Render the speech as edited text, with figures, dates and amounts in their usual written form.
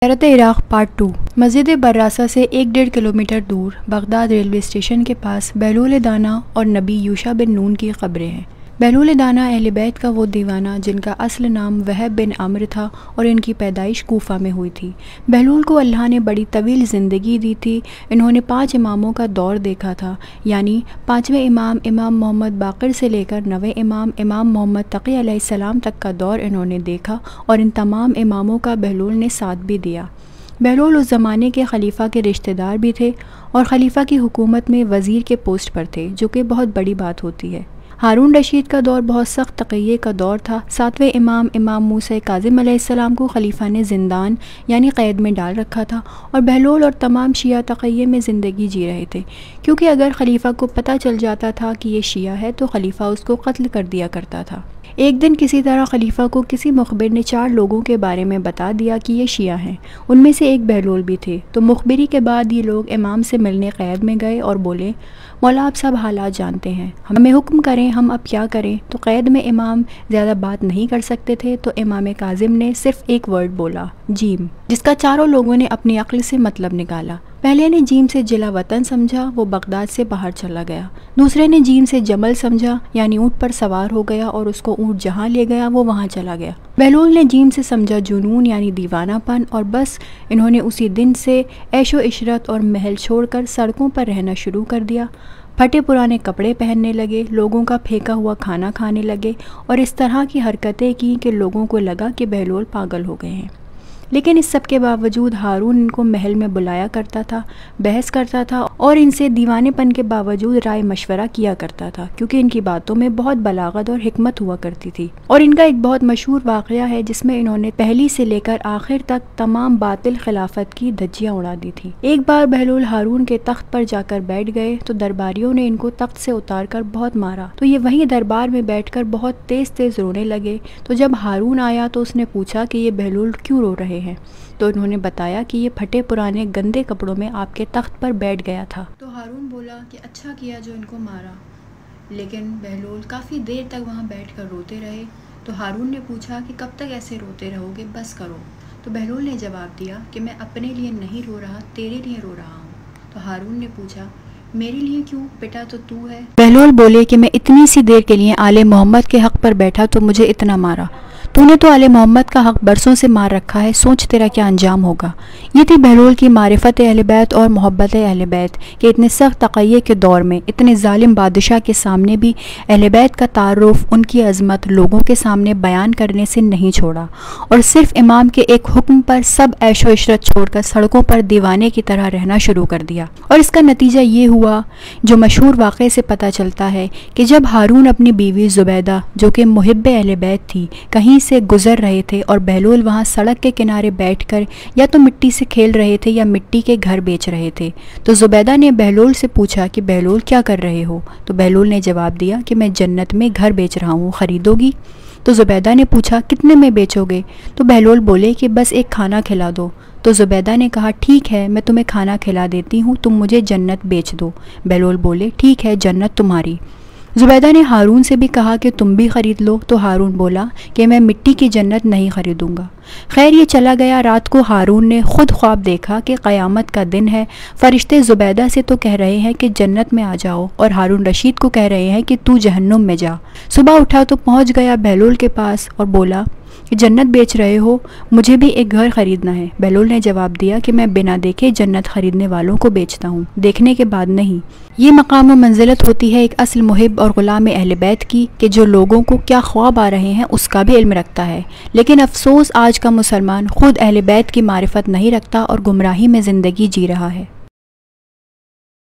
ज़ियारत Iraq part 2। मस्जिद बर्रासा से 1-1.5 किलोमीटर दूर बगदाद रेलवे स्टेशन के पास बहलूल दाना और नबी यूशा बिन नून की कब्रें हैं। बहलूल दाना अहले बैत का वो दीवाना जिनका असल नाम वहब बिन अम्र था और इनकी पैदाइश कूफा में हुई थी। बहलूल को अल्लाह ने बड़ी तवील ज़िंदगी दी थी। इन्होंने 5 इमामों का दौर देखा था, यानी 5वें इमाम इमाम मोहम्मद बाक़िर से लेकर 9वें इमाम इमाम मोहम्मद तक़ी अलैहिस्सलाम तक का दौर इन्होंने देखा और इन तमाम इमामों का बहलूल ने साथ भी दिया। बहलूल उस ज़माने के खलीफा के रिश्तेदार भी थे और खलीफा की हुकूमत में वज़ीर के पोस्ट पर थे, जो कि बहुत बड़ी बात होती है। हारून रशीद का दौर बहुत सख्त तक़िये का दौर था। 7वें इमाम इमाम मूसा काज़िम अलैहिस्सलाम को खलीफा ने ज़िंदान यानी क़ैद में डाल रखा था और बहलूल और तमाम शिया तक़िये में ज़िंदगी जी रहे थे, क्योंकि अगर खलीफा को पता चल जाता था कि ये शिया है तो खलीफा उसको कत्ल कर दिया करता था। एक दिन किसी तरह खलीफा को किसी मुखबिर ने 4 लोगों के बारे में बता दिया कि ये शिया हैं। उनमें से एक बहलूल भी थे। तो मुखबिरी के बाद ये लोग इमाम से मिलने क़ैद में गए और बोले, मौला आप सब हालात जानते हैं, हमें हुक्म करें, हम अब क्या करें। तो क़ैद में इमाम ज़्यादा बात नहीं कर सकते थे, तो इमाम काज़िम ने सिर्फ एक वर्ड बोला, जीम, जिसका चारों लोगों ने अपनी अक्ल से मतलब निकाला। पहले ने जीम से जिला वतन समझा, वो बगदाद से बाहर चला गया। दूसरे ने जीम से जमल समझा, यानी ऊँट पर सवार हो गया और उसको ऊँट जहाँ ले गया वो वहाँ चला गया। बहलूल ने जीम से समझा जुनून यानी दीवानापन, और बस इन्होंने उसी दिन से ऐशो इशरत और महल छोड़कर सड़कों पर रहना शुरू कर दिया। फटे पुराने कपड़े पहनने लगे, लोगों का फेंका हुआ खाना खाने लगे और इस तरह की हरकतें की कि लोगों को लगा कि बहलूल पागल हो गए हैं। लेकिन इस सब के बावजूद हारून इनको महल में बुलाया करता था, बहस करता था और इनसे दीवानेपन के बावजूद राय मशवरा किया करता था, क्योंकि इनकी बातों में बहुत बलागत और हिकमत हुआ करती थी। और इनका एक बहुत मशहूर वाक़या है जिसमें इन्होंने पहली से लेकर आखिर तक तमाम बातिल खिलाफत की धज्जियाँ उड़ा दी थी। एक बार बहलूल हारून के तख्त पर जाकर बैठ गए तो दरबारियों ने इनको तख्त से उतार कर बहुत मारा, तो ये वहीं दरबार में बैठकर बहुत तेज़ तेज़ रोने लगे। तो जब हारून आया तो उसने पूछा कि ये बहलूल क्यों रो रहे हैं। तो उन्होंने बताया कि ये फटे पुराने गंदे कपड़ों में आपके तख्त पर बैठ गया था। तो हारून बोला कि अच्छा किया जो इनको मारा। लेकिन बहलूल काफ़ी देर तक वहाँ बैठकर रोते रहे। तो हारून ने पूछा कि कब तक ऐसे रोते रहोगे, बस करो। तो बहलूल ने जवाब दिया कि मैं अपने लिए नहीं रो रहा, तेरे लिए रो रहा हूँ। तो हारून ने पूछा, मेरे लिए क्यों, बेटा तो तू है। बहलूल बोले कि मैं इतनी सी देर के लिए आले मोहम्मद के हक़ पर बैठा तो मुझे इतना मारा, तूने तो आले मोहम्मद का हक़ बरसों से मार रखा है, सोच तेरा क्या अंजाम होगा। ये थी बहलूल की मारिफत अहले बैत और मोहब्बत अहले बैत कि इतने सख्त तक़िये के दौर में, इतने जालिम बादशाह के सामने भी अहले बैत का तारुफ़, उनकी अज़मत लोगों के सामने बयान करने से नहीं छोड़ा और सिर्फ इमाम के एक हुक्म पर सब ऐशो इशरत छोड़कर सड़कों पर दीवाने की तरह रहना शुरू कर दिया। और इसका नतीजा ये हुआ जो मशहूर वाक़े से पता चलता है कि जब हारून अपनी बीवी ज़ुबैदा, जो कि मुहिब्बे अहले बैत थी, कहीं से गुजर रहे थे और बहलूल वहाँ सड़क के किनारे बैठकर या तो मिट्टी से खेल रहे थे या मिट्टी के घर बेच रहे थे, तो ज़ुबैदा ने बहलूल से पूछा कि बहलूल क्या कर रहे हो। तो बहलूल ने जवाब दिया कि मैं जन्नत में घर बेच रहा हूँ, ख़रीदोगी। तो ज़ुबैदा ने पूछा कितने में बेचोगे। तो बहलूल बोले कि बस एक खाना खिला दो। तो ज़ुबैदा ने कहा ठीक है, मैं तुम्हें खाना खिला देती हूँ, तुम मुझे जन्नत बेच दो। बहलूल बोले ठीक है, जन्नत तुम्हारी। ज़ुबैदा ने हारून से भी कहा कि तुम भी ख़रीद लो। तो हारून बोला कि मैं मिट्टी की जन्नत नहीं ख़रीदूँगा। खैर ये चला गया। रात को हारून ने खुद ख्वाब देखा कि क़यामत का दिन है, फ़रिश्ते ज़ुबैदा से तो कह रहे हैं कि जन्नत में आ जाओ और हारून रशीद को कह रहे हैं कि तू जहन्नुम में जा। सुबह उठा तो पहुँच गया बहलूल के पास और बोला कि जन्नत बेच रहे हो, मुझे भी एक घर ख़रीदना है। बहलूल ने जवाब दिया कि मैं बिना देखे जन्नत ख़रीदने वालों को बेचता हूँ, देखने के बाद नहीं। ये मकाम व मंजिलत होती है एक असल मुहिब और ग़ुलाम अहले बैत की कि जो लोगों को क्या ख्वाब आ रहे हैं उसका भी इल्म रखता है। लेकिन अफसोस आज का मुसलमान ख़ुद अहले बैत की मारिफत नहीं रखता और गुमराही में ज़िंदगी जी रहा है।